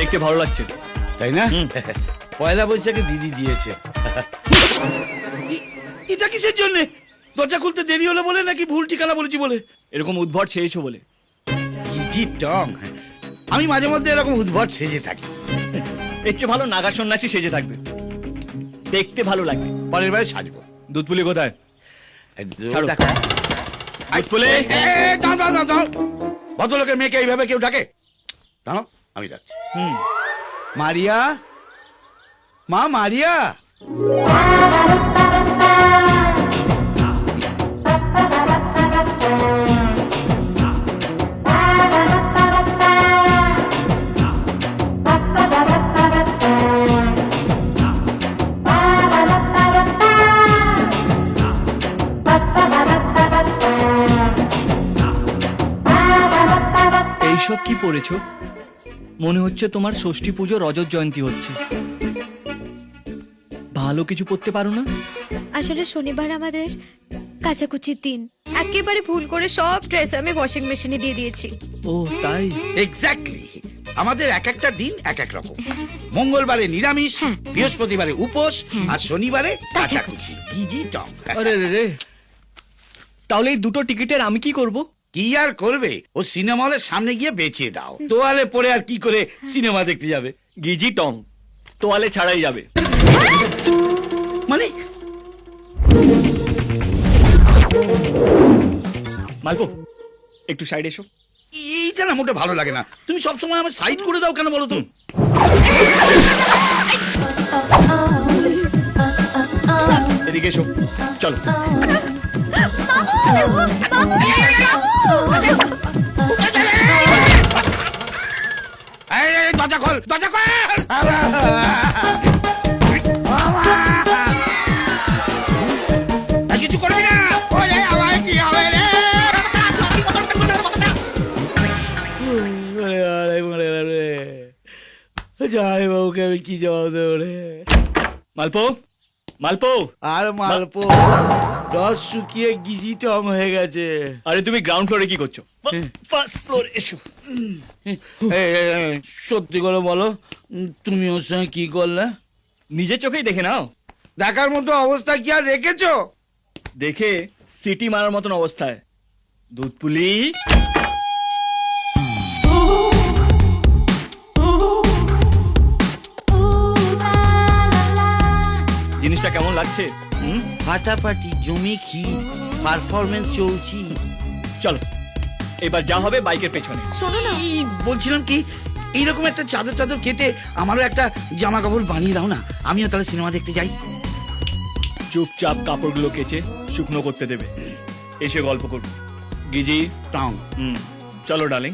দেখতে ভালো লাগছে, তাই না? পয়লা বৈশাখে দিদি দিয়েছে। এটা কিসের জন্য? দরজা খুলতে দেরি হলো বলে নাকি ভুল ঠিকানা বলেছি বলে? এরকম উদ্ভট সেজেছো বলে। ইজি টং, আমি মাঝে মধ্যে এরকম উদ্ভট সেজে থাকি। এর চেয়ে ভালো নাগা সন্ন্যাসী সেজে থাকবে, দেখতে ভালো লাগবে। পরের বারে সাজবো। দুধপুলি কোথায়? ছাড়ো। দেখো। দুধপুলি, দাও দাও দাও দাও। ভদ্রলোকের মেয়েকে এইভাবে কেউ ডাকে? দাঁড়াও, আমি যাচ্ছি। মারিয়া, মা মারিয়া। এইসব কি পড়েছো? মনে হচ্ছে তোমার ষষ্ঠী পুজো রজত জয়ন্তী হচ্ছে। ভালো কিছু পড়তে পারো না? আসলে শনিবার আমাদের কাচাকুচির দিন, একেবারে ভুল করে সব ড্রেস আমি ওয়াশিং মেশিনে দিয়ে দিয়েছি। ও তাই? এক্স্যাক্টলি, আমাদের এক একটা দিন এক এক রকম। মঙ্গলবারে নিরামিষ, বৃহস্পতিবারে উপোস, আর শনিবারে কাচাকুচি। ইজি টং। আরে রে রে, তাহলে এই দুটো টিকিটের আমি কি করব? কি আর করবে, ও সিনেমা হলের সামনে গিয়ে বেঁচে দাও। তোয়ালে পরে আর কি করে সিনেমা দেখতে যাবে? গিজি টং, তোয়ালে ছাড়াই যাবে। মানে মালপো, একটু সাইড এসো। এইটা না মোটে ভালো লাগে না। তুমি সবসময় আমার সাইড করে দাও কেন বলো তো? এদিকে এসো, চলো। এই, এই, দরজা খোল, দরজা খোল। কিছু করবি না? ওরে আমার কি হবে রে? যাই বাবুকে আমি কি জবাব দেবো রে? মালপো, মালপো। আর মালপো, রস শুকিয়ে গিজি টং হয়ে গেছে। আরে তুমি গ্রাউন্ড ফ্লোরে কি করছো? ফার্স্ট ফ্লোর এসো। সত্যি করে বলো, তুমি ওর সঙ্গে কি করলে? নিজের চোখেই দেখে নাও। দেখার মতো অবস্থা কি আর রেখেছো? দেখে সিটি মারার মতন অবস্থায়। দুধপুলি, জিনিসটা কেমন লাগছে? ফাটাফাটি, জমি ক্ষীর, পারফরমেন্স চলছি। চলো, এবার যা হবে বাইকের পেছনে। শোনো না, বলছিলাম কি, এইরকম একটা চাদর চাদর কেটে আমারও একটা জামা কাপড় বানিয়ে দাও না, আমিও তাহলে সিনেমা দেখতে যাই। চুপচাপ কাপড়গুলো কেচে শুকনো করতে দেবে, এসে গল্প করবো। গিজি টাউন। চলো ডার্লিং।